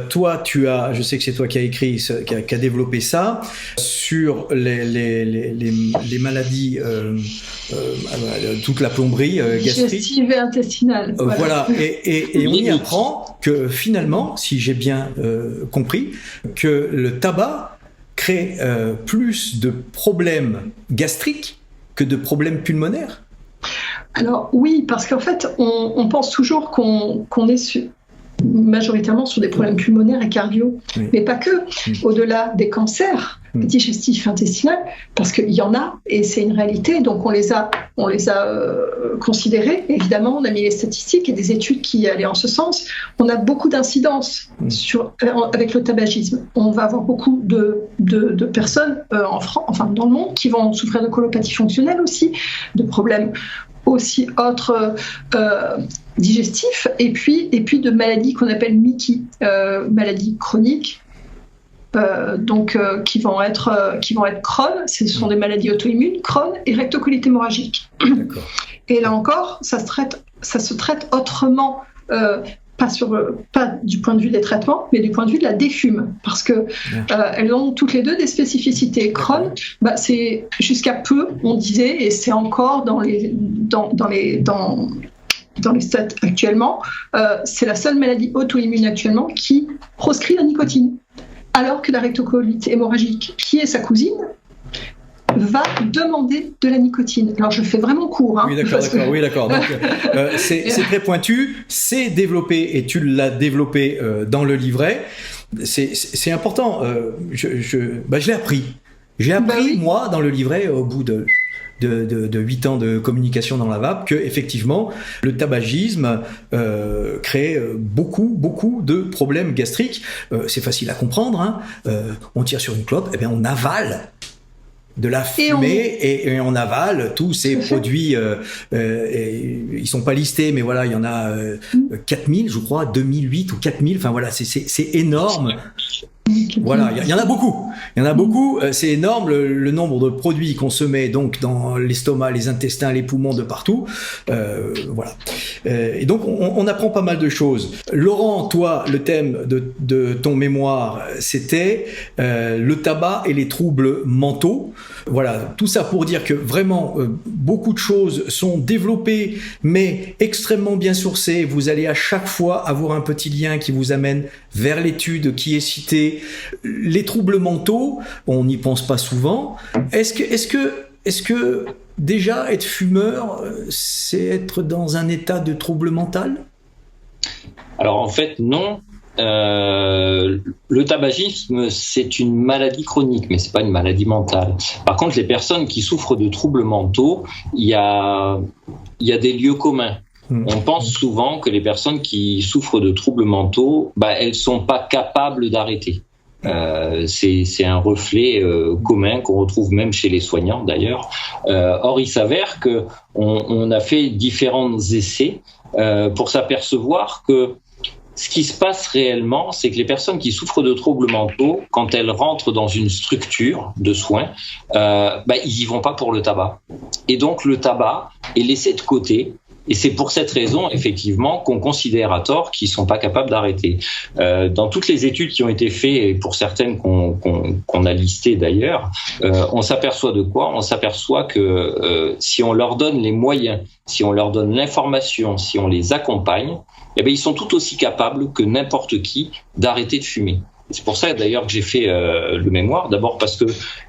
toi, je sais que c'est toi qui as écrit, qui a développé ça, sur les maladies, toute la plomberie gastrique. Digestive et intestinale. Voilà. Et on y apprend que finalement, si j'ai bien compris, que le tabac crée plus de problèmes gastriques que de problèmes pulmonaires. Alors oui, parce qu'en fait, on pense toujours qu'on est majoritairement sur des problèmes pulmonaires et cardio, mais pas que. Au-delà des cancers digestifs, intestinaux, parce qu'il y en a et c'est une réalité. Donc on les a considérés. Évidemment, on a mis les statistiques et des études qui allaient en ce sens. On a beaucoup d'incidences avec le tabagisme. On va avoir beaucoup de personnes dans le monde qui vont souffrir de colopathie fonctionnelle aussi, de problèmes aussi autres digestifs, et puis de maladies qu'on appelle MICI, maladies chroniques, qui vont être Crohn. Ce sont des maladies auto-immunes, Crohn et rectocolite hémorragique. D'accord. Et là encore, ça se traite autrement, pas du point de vue des traitements, mais du point de vue de la défume, parce que elles ont toutes les deux des spécificités. Crohn, c'est jusqu'à peu, on disait, et c'est encore dans les stats actuellement, c'est la seule maladie auto-immune actuellement qui proscrit la nicotine, alors que la rectocolite hémorragique, qui est sa cousine, va demander de la nicotine. Alors je fais vraiment court. Hein, oui, d'accord. Donc, c'est très pointu, c'est développé, et tu l'as développé dans le livret. C'est important. Je l'ai appris. J'ai appris, moi, dans le livret, au bout de 8 ans de communication dans la VAP, que effectivement le tabagisme crée beaucoup de problèmes gastriques. C'est facile à comprendre, hein. On tire sur une clope, et bien on avale de la fumée et on avale tous ces produits. Ils sont pas listés, mais voilà, il y en a 4000, je crois, 2008 ou 4000. Enfin voilà, c'est énorme. Voilà, il y en a beaucoup. C'est énorme le nombre de produits consommés donc dans l'estomac, les intestins, les poumons, de partout. Voilà. Et donc on apprend pas mal de choses. Laurent, toi, le thème de ton mémoire, c'était le tabac et les troubles mentaux. Voilà, tout ça pour dire que vraiment beaucoup de choses sont développées, mais extrêmement bien sourcées. Vous allez à chaque fois avoir un petit lien qui vous amène vers l'étude qui est citée. Les troubles mentaux, on n'y pense pas souvent. Est-ce que déjà être fumeur, c'est être dans un état de trouble mental ? Alors en fait, non. Le tabagisme, c'est une maladie chronique, mais c'est pas une maladie mentale. Par contre, les personnes qui souffrent de troubles mentaux, il y a des lieux communs. On pense souvent que les personnes qui souffrent de troubles mentaux, elles sont pas capables d'arrêter. C'est un reflet commun qu'on retrouve même chez les soignants d'ailleurs. Or, il s'avère que on a fait différents essais pour s'apercevoir que ce qui se passe réellement, c'est que les personnes qui souffrent de troubles mentaux, quand elles rentrent dans une structure de soins, ils y vont pas pour le tabac. Et donc le tabac est laissé de côté. Et c'est pour cette raison, effectivement, qu'on considère à tort qu'ils sont pas capables d'arrêter. Dans toutes les études qui ont été faites, et pour certaines qu'on a listées d'ailleurs, on s'aperçoit de quoi ? On s'aperçoit que si on leur donne les moyens, si on leur donne l'information, si on les accompagne, ils sont tout aussi capables que n'importe qui d'arrêter de fumer. C'est pour ça d'ailleurs que j'ai fait le mémoire. D'abord parce que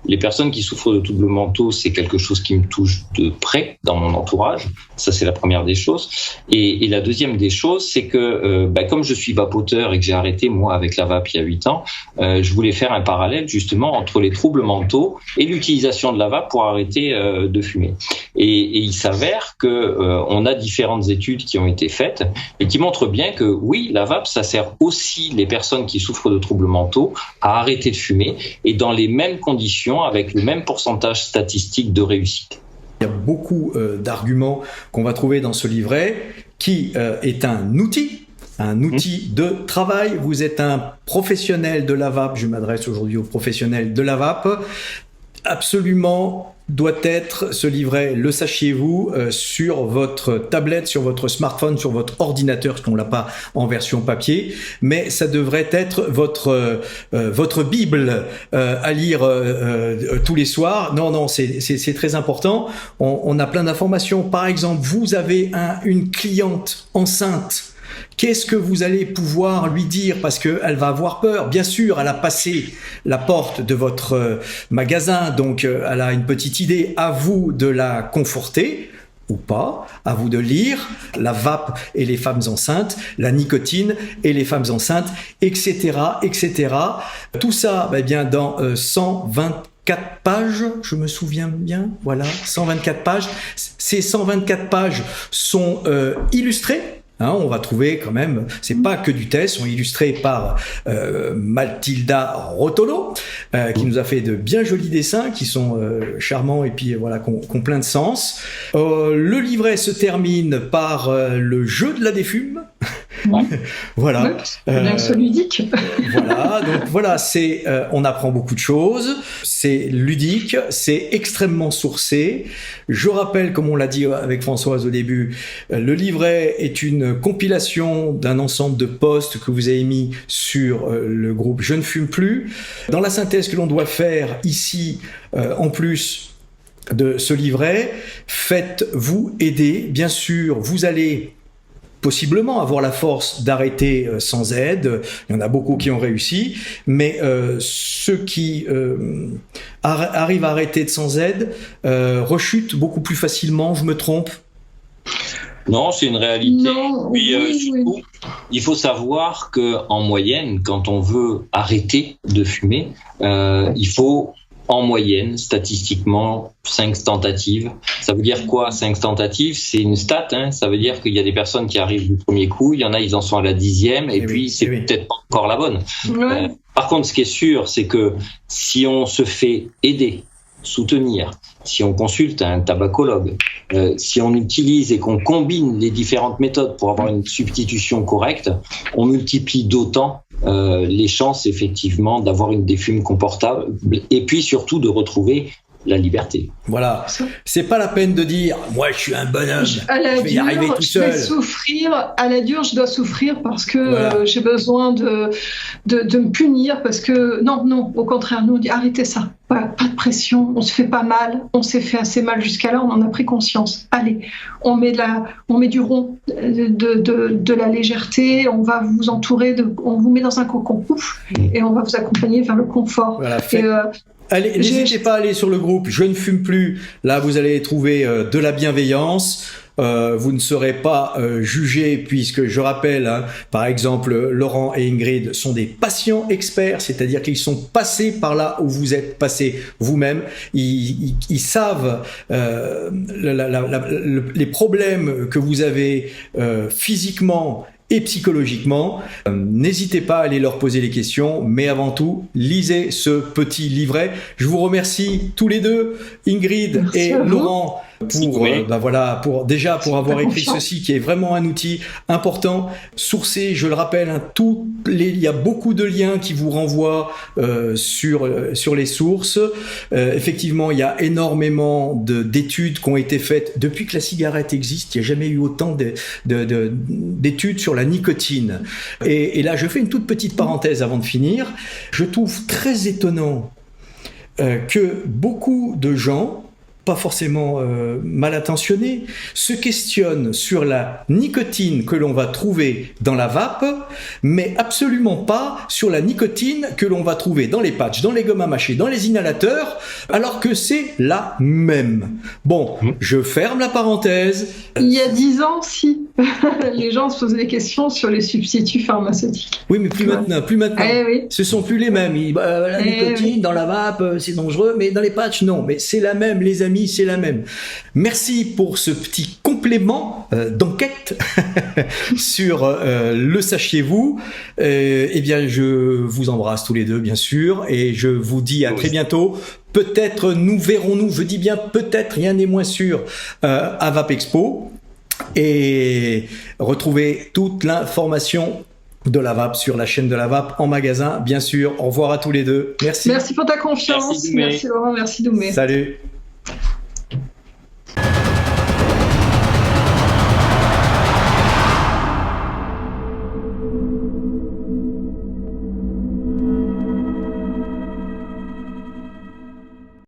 les personnes qui souffrent de troubles mentaux, c'est quelque chose qui me touche de près dans mon entourage. Ça, c'est la première des choses. Et la deuxième des choses, c'est que comme je suis vapoteur et que j'ai arrêté moi avec la vape il y a 8 ans, je voulais faire un parallèle justement entre les troubles mentaux et l'utilisation de la vape pour arrêter de fumer. Et il s'avère que on a différentes études qui ont été faites et qui montrent bien que oui, la vape, ça sert aussi les personnes qui souffrent de troubles mentaux à arrêter de fumer et dans les mêmes conditions avec le même pourcentage statistique de réussite. Il y a beaucoup d'arguments qu'on va trouver dans ce livret qui est un outil de travail. Vous êtes un professionnel de la vape, je m'adresse aujourd'hui aux professionnels de la vape. Absolument doit être ce livret, le sachiez-vous, sur votre tablette, sur votre smartphone, sur votre ordinateur, parce qu'on l'a pas en version papier, mais ça devrait être votre Bible à lire tous les soirs. Non, c'est très important. On a plein d'informations. Par exemple, vous avez une cliente enceinte. Qu'est-ce que vous allez pouvoir lui dire parce qu'elle va avoir peur? Bien sûr, elle a passé la porte de votre magasin, donc elle a une petite idée. À vous de la conforter ou pas, à vous de lire la vape et les femmes enceintes, la nicotine et les femmes enceintes, etc., etc. Tout ça, bien dans 124 pages, je me souviens bien, voilà, 124 pages. Ces 124 pages sont illustrées. On va trouver quand même, c'est pas que du texte, sont illustrés par Mathilda Rotolo, qui nous a fait de bien jolis dessins, qui sont charmants et puis voilà, qui ont plein de sens. Le livret se termine par le jeu de la défume. Ouais. Voilà. Ouais, bien que ce ludique. Voilà, donc voilà, on apprend beaucoup de choses, c'est ludique, c'est extrêmement sourcé. Je rappelle, comme on l'a dit avec Françoise au début, le livret est une compilation d'un ensemble de posts que vous avez mis sur le groupe Je ne fume plus. Dans la synthèse que l'on doit faire ici, en plus de ce livret, faites-vous aider. Bien sûr, vous allez possiblement avoir la force d'arrêter sans aide. Il y en a beaucoup qui ont réussi, mais ceux qui arrivent à arrêter sans aide rechutent beaucoup plus facilement. Je me trompe? Non, c'est une réalité. Non, Puis, surtout, oui. il faut savoir que en moyenne, quand on veut arrêter de fumer, il faut en moyenne, statistiquement, 5 tentatives. Ça veut dire quoi, 5 tentatives? C'est une stat, hein. Ça veut dire qu'il y a des personnes qui arrivent du premier coup, il y en a, ils en sont à la 10e, et puis c'est peut-être pas encore la bonne. Ouais. Par contre, ce qui est sûr, c'est que si on se fait aider, soutenir, si on consulte un tabacologue, si on utilise et qu'on combine les différentes méthodes pour avoir une substitution correcte, on multiplie d'autant les chances effectivement d'avoir une défume confortable et puis surtout de retrouver la liberté. Voilà, c'est pas la peine de dire moi je suis un bonhomme, je vais y arriver tout seul. Je vais souffrir, à la dure je dois souffrir parce que j'ai besoin de me punir parce que non, au contraire, nous on dit arrêtez ça, voilà, pas de pression, on se fait pas mal, on s'est fait assez mal jusqu'à là, on en a pris conscience. Allez, on met du rond, de la légèreté, on va vous entourer, on vous met dans un cocon, et on va vous accompagner vers le confort. Voilà, allez, n'hésitez pas à aller sur le groupe Je ne fume plus. Là, vous allez trouver de la bienveillance. Vous ne serez pas jugés puisque, je rappelle, par exemple, Laurent et Ingrid sont des patients experts, c'est-à-dire qu'ils sont passés par là où vous êtes passé vous-même. Ils savent les problèmes que vous avez physiquement et psychologiquement. N'hésitez pas à aller leur poser les questions, mais avant tout, lisez ce petit livret. Je vous remercie tous les deux, Ingrid et Laurent, pour avoir écrit ceci, qui est vraiment un outil important. Sourcé, je le rappelle, il y a beaucoup de liens qui vous renvoient sur les sources. Effectivement, il y a énormément d'études qui ont été faites depuis que la cigarette existe. Il n'y a jamais eu autant d'études sur la nicotine. Et là, je fais une toute petite parenthèse avant de finir. Je trouve très étonnant que beaucoup de gens, pas forcément mal intentionnés, se questionnent sur la nicotine que l'on va trouver dans la vape, mais absolument pas sur la nicotine que l'on va trouver dans les patchs, dans les gommes à mâcher, dans les inhalateurs, alors que c'est la même. Bon, je ferme la parenthèse. Il y a 10 ans, si, les gens se posaient des questions sur les substituts pharmaceutiques. Oui, mais plus maintenant. Oui. Ce sont plus les mêmes. La nicotine, dans la vape, c'est dangereux, mais dans les patchs, non. Mais c'est la même, les amis, c'est la même. Merci pour ce petit complément d'enquête sur le sachiez-vous. Eh bien, je vous embrasse tous les deux, bien sûr, et je vous dis à très bientôt. Peut-être nous verrons-nous, je dis bien peut-être, rien n'est moins sûr, à Vapexpo, et retrouvez toute l'information de la vape sur la chaîne de la vape en magasin, bien sûr. Au revoir à tous les deux. Merci. Merci pour ta confiance. Merci Laurent, merci Doumé. Salut.